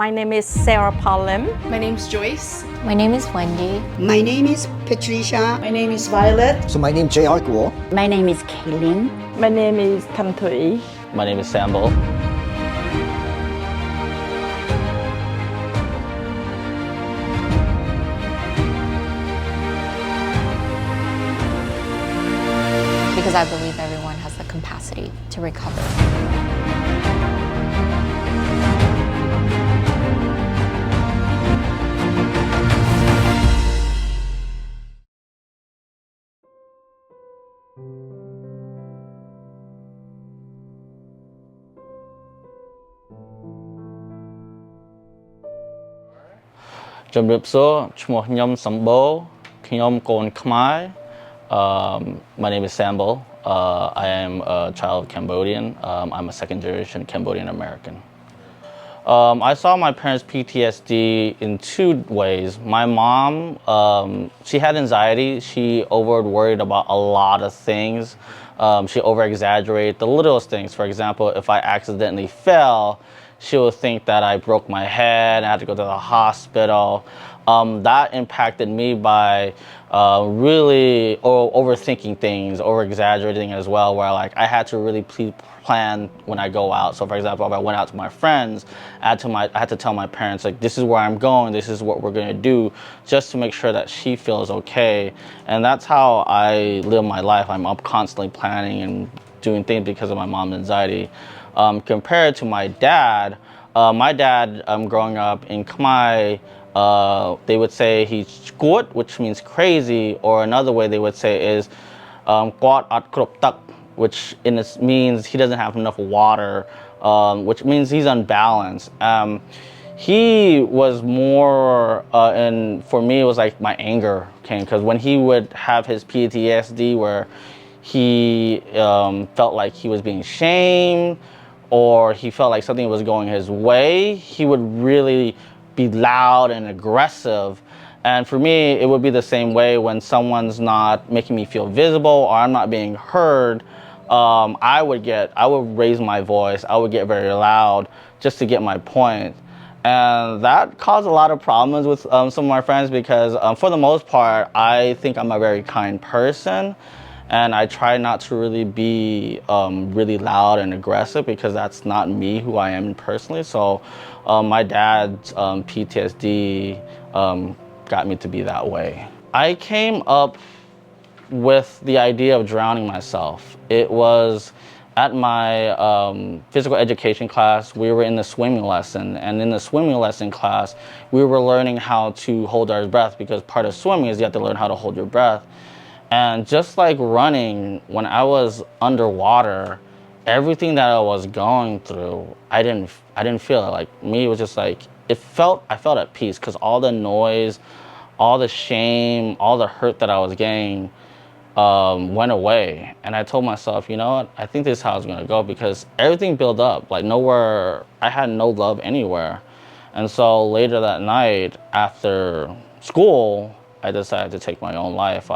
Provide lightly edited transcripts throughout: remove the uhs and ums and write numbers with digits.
My name is Sarah Paulem. My name's Joyce. My name is Wendy. My name is Patricia. My name is Violet. So my name is J.R. Guo. My name is Kaylin. My name is Tan Thuy. My name is Sambo. Because I believe everyone has the capacity to recover. Sambo. My name is Sambo. I am a child of Cambodian. I'm a second generation Cambodian American. I saw my parents' PTSD in two ways. My mom, she had anxiety. She worried about a lot of things. She over-exaggerated the littlest things. For example, if I accidentally fell, she would think that I broke my head, I had to go to the hospital. That impacted me by really overthinking things, over-exaggerating as well, where like I had to really plan when I go out. So for example, if I went out to my friends, I had to tell my parents, like, this is where I'm going, this is what we're gonna do, just to make sure that she feels okay. And that's how I live my life. I'm up constantly planning and doing things because of my mom's anxiety. Compared to my dad, growing up in Khmer, they would say he's skut, which means crazy, or another way they would say is quat at krop tak, which means he doesn't have enough water, which means he's unbalanced. He was more, and for me it was like my anger came, because when he would have his PTSD where he felt like he was being shamed, or he felt like something was going his way, he would really be loud and aggressive. And for me, it would be the same way when someone's not making me feel visible or I'm not being heard. I would raise my voice, I would get very loud just to get my point. And that caused a lot of problems with some of my friends, because for the most part, I think I'm a very kind person. And I try not to really be really loud and aggressive, because that's not me, who I am personally. So my dad's PTSD got me to be that way. I came up with the idea of drowning myself. It was at my physical education class. We were in the swimming lesson, and in the swimming lesson class, we were learning how to hold our breath, because part of swimming is you have to learn how to hold your breath. And just like running, when I was underwater, everything that I was going through, I didn't feel it. Like me, it was just like, I felt at peace, because all the noise, all the shame, all the hurt that I was getting went away. And I told myself, you know what, I think this is how it's gonna go, because everything built up. Like nowhere, I had no love anywhere. And so later that night, after school, I decided to take my own life.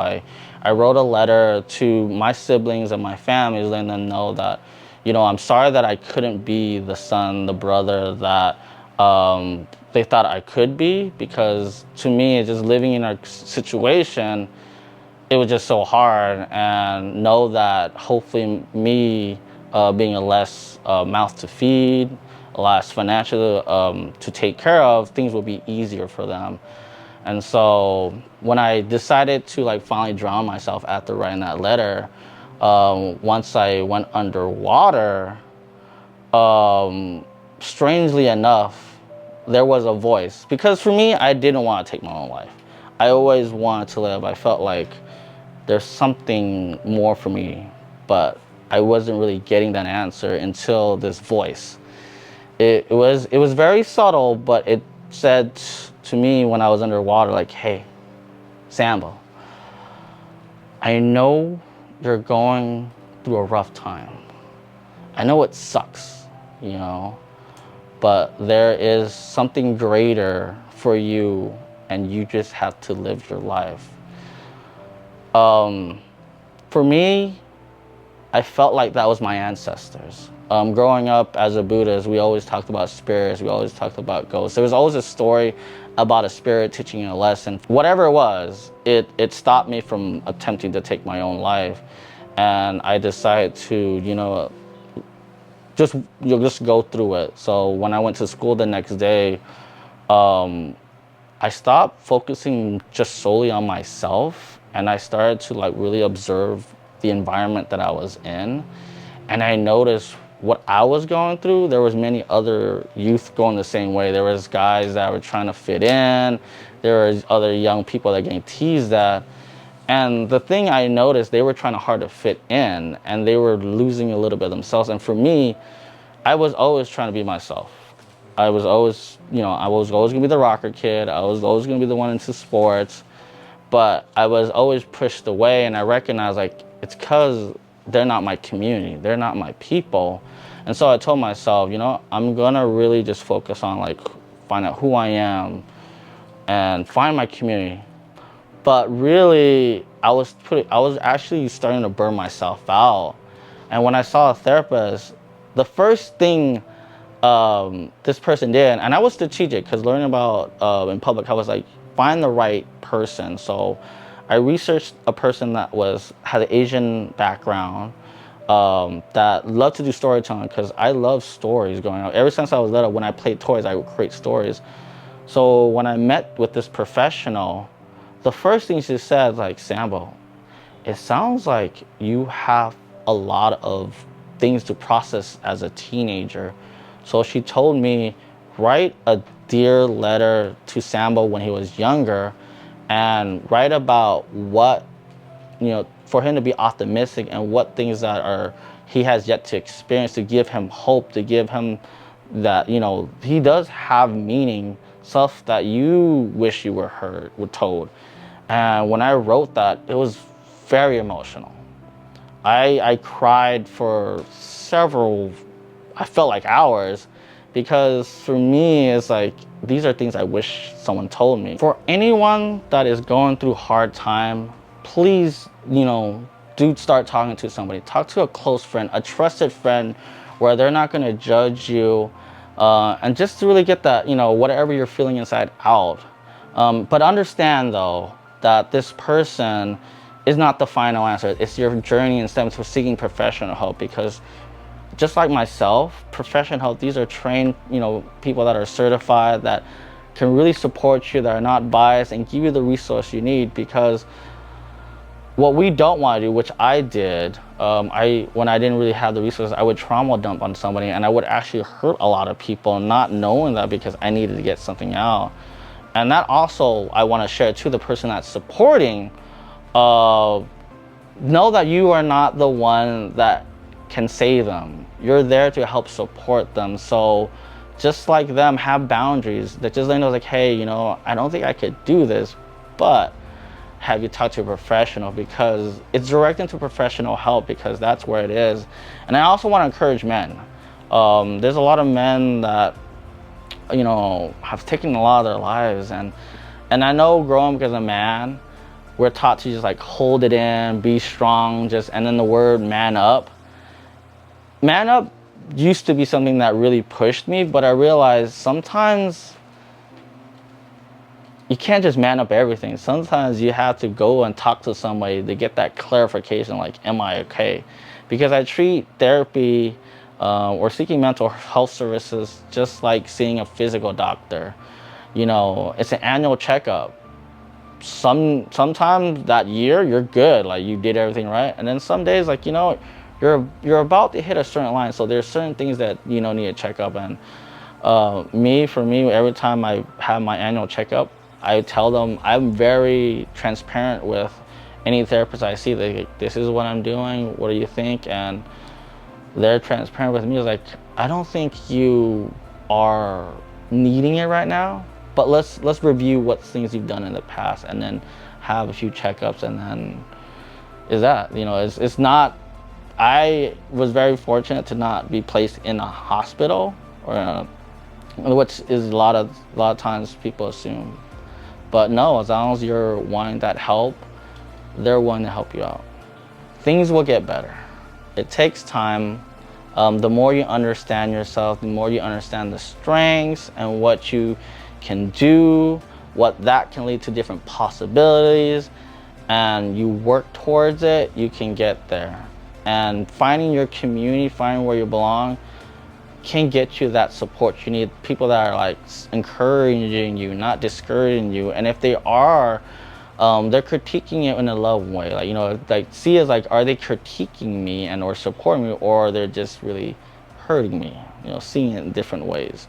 I wrote a letter to my siblings and my family, letting them know that, you know, I'm sorry that I couldn't be the son, the brother that they thought I could be, because to me, just living in a situation, it was just so hard. And know that hopefully me being a less mouth to feed, a less financial to take care of, things will be easier for them. And so when I decided to like finally drown myself after writing that letter, once I went underwater, strangely enough, there was a voice. Because for me, I didn't want to take my own life. I always wanted to live. I felt like there's something more for me, but I wasn't really getting that answer until this voice. It was very subtle, but it said to me when I was underwater, like, hey, Sambo, I know you're going through a rough time. I know it sucks, you know, but there is something greater for you, and you just have to live your life. For me, I felt like that was my ancestors. Growing up as a Buddhist, we always talked about spirits, we always talked about ghosts. There was always a story about a spirit teaching you a lesson. Whatever it was, it stopped me from attempting to take my own life. And I decided to, just go through it. So when I went to school the next day, I stopped focusing just solely on myself, and I started to like really observe the environment that I was in. And I noticed what I was going through, there was many other youth going the same way. There was guys that were trying to fit in. There was other young people that getting teased at. And the thing I noticed, they were trying hard to fit in, and they were losing a little bit of themselves. And for me, I was always trying to be myself. I was always, I was always gonna be the rocker kid. I was always gonna be the one into sports, but I was always pushed away. And I recognized like it's because they're not my community, they're not my people. And so I told myself, I'm gonna really just focus on like find out who I am and find my community. But really, I was actually starting to burn myself out. And when I saw a therapist, the first thing this person did, and I was strategic because learning about in public health was like find the right person. So I researched a person that had an Asian background, that loved to do storytelling because I love stories growing up. Ever since I was little, when I played toys, I would create stories. So when I met with this professional, the first thing she said, like, Sambo, it sounds like you have a lot of things to process as a teenager. So she told me, write a dear letter to Sambo when he was younger and write about what, for him to be optimistic and what things that he has yet to experience, to give him hope, to give him that, he does have meaning, stuff that you wish you were told. And when I wrote that, it was very emotional. I cried for I felt like hours, because for me, it's like, these are things I wish someone told me. For anyone that is going through hard time, please, do start talking to somebody. Talk to a close friend, a trusted friend, where they're not gonna judge you, and just to really get that, whatever you're feeling inside out. But understand though, that this person is not the final answer. It's your journey instead of seeking professional help, because just like myself, professional help, these are trained, people that are certified, that can really support you, that are not biased and give you the resource you need. Because what we don't want to do, which I did, when I didn't really have the resources, I would trauma dump on somebody, and I would actually hurt a lot of people, not knowing that, because I needed to get something out. And that also, I want to share to the person that's supporting, know that you are not the one that can save them. You're there to help support them. So just like them, have boundaries that just let them know, like, hey, I don't think I could do this, but have you talked to a professional, because it's direct into professional help, because that's where it is. And I also want to encourage men. There's a lot of men that have taken a lot of their lives, and I know growing up as a man, we're taught to just like hold it in, be strong, and then the word man up used to be something that really pushed me, but I realized sometimes you can't just man up everything. Sometimes you have to go and talk to somebody to get that clarification, like, am I okay? Because I treat therapy or seeking mental health services just like seeing a physical doctor. It's an annual checkup. Sometimes that year you're good, like you did everything right, and then some days, like, you're about to hit a certain line, so there's certain things that need to check up. And for me, every time I have my annual checkup, I tell them, I'm very transparent with any therapist I see. Like, this is what I'm doing, what do you think? And they're transparent with me. It's like, I don't think you are needing it right now, but let's review what things you've done in the past, and then have a few checkups, and then it's not. I was very fortunate to not be placed in a hospital, which is a lot of times people assume. But no, as long as you're wanting that help, they're willing to help you out. Things will get better. It takes time. The more you understand yourself, the more you understand the strengths and what you can do, what that can lead to different possibilities, and you work towards it, you can get there. And finding your community, finding where you belong, can get you that support. You need people that are like encouraging you, not discouraging you. And if they are, they're critiquing it in a loving way. Like, you know, like see as like, are they critiquing me and or supporting me, or they're just really hurting me? You know, seeing it in different ways.